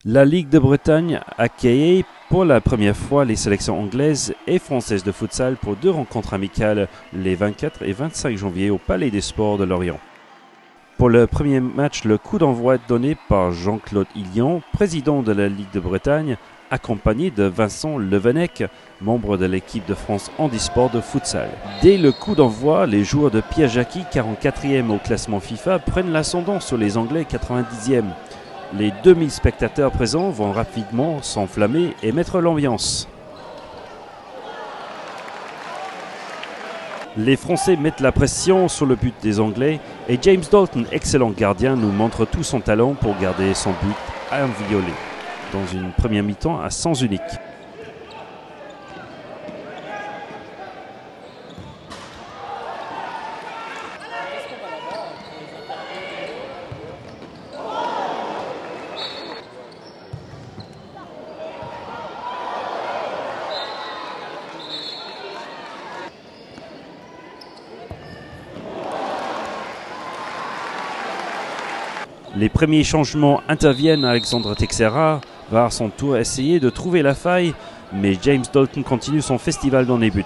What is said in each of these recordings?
La Ligue de Bretagne accueillait pour la première fois les sélections anglaises et françaises de futsal pour 2 rencontres amicales les 24 et 25 janvier au Palais des Sports de Lorient. Pour le premier match, le coup d'envoi est donné par Jean-Claude Illion, président de la Ligue de Bretagne, accompagné de Vincent Levenec, membre de l'équipe de France handisport de futsal. Dès le coup d'envoi, les joueurs de Pierre Jacqui, 44e au classement FIFA, prennent l'ascendant sur les Anglais 90e. Les 2000 spectateurs présents vont rapidement s'enflammer et mettre l'ambiance. Les Français mettent la pression sur le but des Anglais et James Dalton, excellent gardien, nous montre tout son talent pour garder son but inviolé dans une première mi-temps à sens unique. Les premiers changements interviennent. Alexandre Texeira va à son tour essayer de trouver la faille, mais James Dalton continue son festival dans les buts.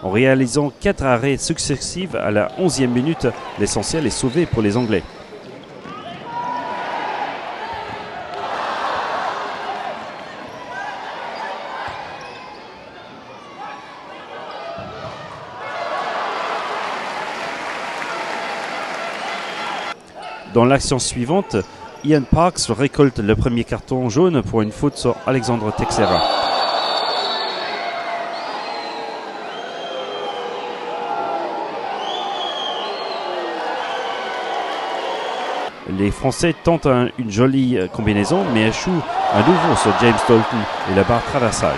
En réalisant 4 arrêts successifs à la 11e minute, l'essentiel est sauvé pour les Anglais. Dans l'action suivante, Ian Parks récolte le premier carton jaune pour une faute sur Alexandre Texeira. Les Français tentent une jolie combinaison, mais échouent à nouveau sur James Dalton et la barre traversale.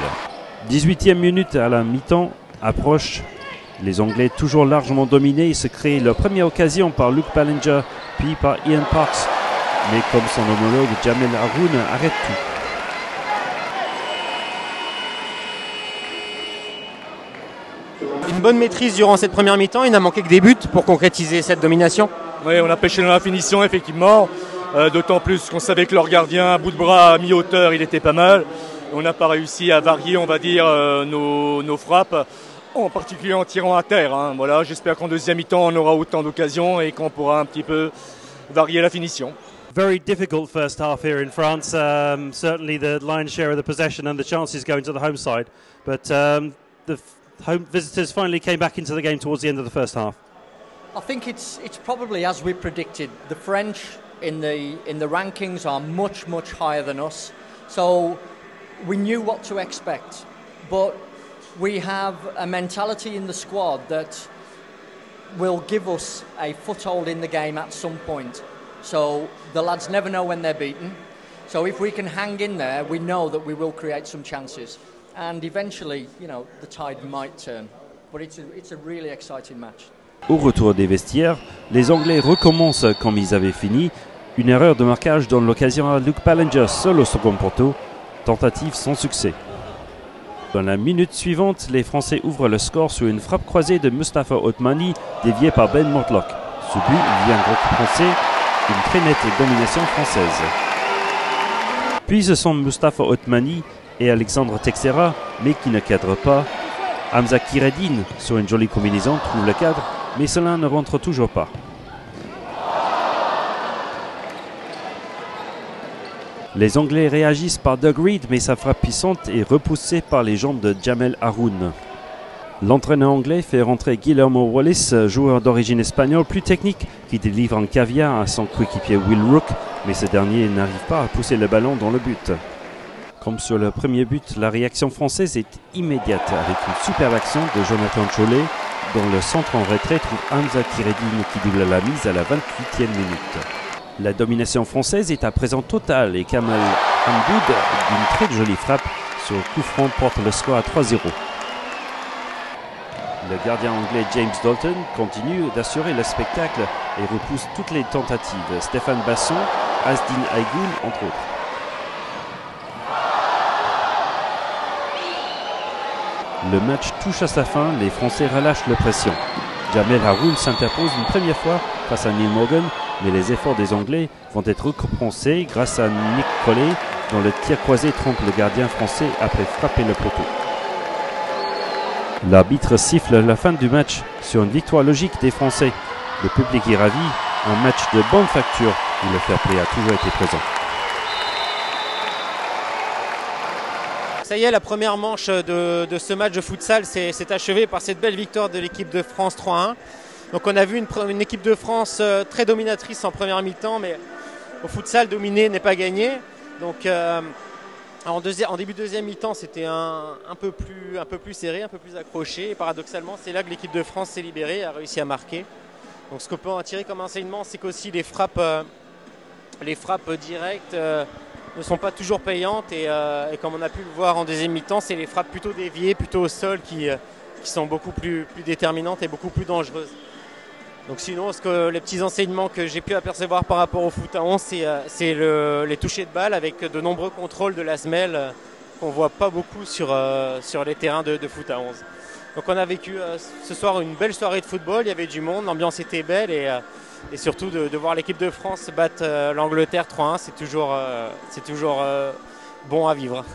18e minute à la mi-temps approche. Les Anglais, toujours largement dominés, se créent leur première occasion par Luke Ballinger, puis par Ian Parks. Mais comme son homologue Jamel Haroun arrête tout. Une bonne maîtrise durant cette première mi-temps, il n'a manqué que des buts pour concrétiser cette domination. Oui, on a pêché dans la finition, effectivement. D'autant plus qu'on savait que leur gardien, à bout de bras, à mi-hauteur, il était pas mal. On n'a pas réussi à varier, on va dire, nos frappes. En particulier en tirant à terre. Voilà, j'espère qu'en deuxième mi-temps, on aura autant d'occasions et qu'on pourra un petit peu varier la finition. Very difficult first half here in France. Certainly the lion's share of the possession and the chances going to the home side. But the home visitors finally came back into the game towards the end of the first half. I think it's probably as we predicted. The French in the rankings are much higher than us. So we knew what to expect. But we have a mentality in the squad that will give us a foothold in the game at some point. So the lads never know when they're beaten. So if we can hang in there, we know that we will create some chances. And eventually, you know, the tide might turn. But it's a really exciting match. Au retour des vestiaires, les Anglais recommencent comme ils avaient fini. Une erreur de marquage donne l'occasion à Luke Ballinger seul au second poteau. Tentative sans succès. Dans la minute suivante, les Français ouvrent le score sur une frappe croisée de Mustafa Othmani, déviée par Ben Mortlock. Ce but vient récompenser une très nette domination française. Puis ce sont Mustafa Othmani et Alexandre Texeira, mais qui ne cadrent pas. Hamza Kireddine, sur une jolie combinaison, trouve le cadre, mais cela ne rentre toujours pas. Les Anglais réagissent par Doug Reed, mais sa frappe puissante est repoussée par les jambes de Jamel Haroun. L'entraîneur anglais fait rentrer Guillermo Wallis, joueur d'origine espagnole plus technique, qui délivre un caviar à son coéquipier Will Rook, mais ce dernier n'arrive pas à pousser le ballon dans le but. Comme sur le premier but, la réaction française est immédiate, avec une superbe action de Jonathan Cholet, dont le centre en retrait trouve Hamza Kireddine qui double la mise à la 28e minute. La domination française est à présent totale et Kamal Hamdoud, d'une très jolie frappe sur coup franc, porte le score à 3-0. Le gardien anglais James Dalton continue d'assurer le spectacle et repousse toutes les tentatives. Stéphane Basson, Asdin Aïgoun, entre autres. Le match touche à sa fin, les Français relâchent la pression. Jamel Haroun s'interpose une première fois face à Neil Morgan, mais les efforts des Anglais vont être récompensés grâce à Nick Collet dont le tir croisé trompe le gardien français après frapper le poteau. L'arbitre siffle la fin du match sur une victoire logique des Français. Le public est ravi, un match de bonne facture où le fair play a toujours été présent. Ça y est, la première manche de ce match de futsal s'est achevée par cette belle victoire de l'équipe de France 3-1. Donc on a vu une équipe de France très dominatrice en première mi-temps, mais au futsal, dominer n'est pas gagné. Donc en début de deuxième mi-temps, c'était un peu plus serré, un peu plus accroché. Et paradoxalement, c'est là que l'équipe de France s'est libérée et a réussi à marquer. Donc ce qu'on peut en tirer comme enseignement, c'est qu'aussi les frappes directes ne sont pas toujours payantes. Et comme on a pu le voir en deuxième mi-temps, c'est les frappes plutôt déviées, plutôt au sol, qui sont beaucoup plus déterminantes et beaucoup plus dangereuses. Donc sinon, les petits enseignements que j'ai pu apercevoir par rapport au foot à 11, c'est les touchés de balle avec de nombreux contrôles de la semelle qu'on ne voit pas beaucoup sur les terrains de foot à 11. Donc on a vécu ce soir une belle soirée de football, il y avait du monde, l'ambiance était belle et surtout de voir l'équipe de France battre l'Angleterre 3-1, c'est toujours bon à vivre.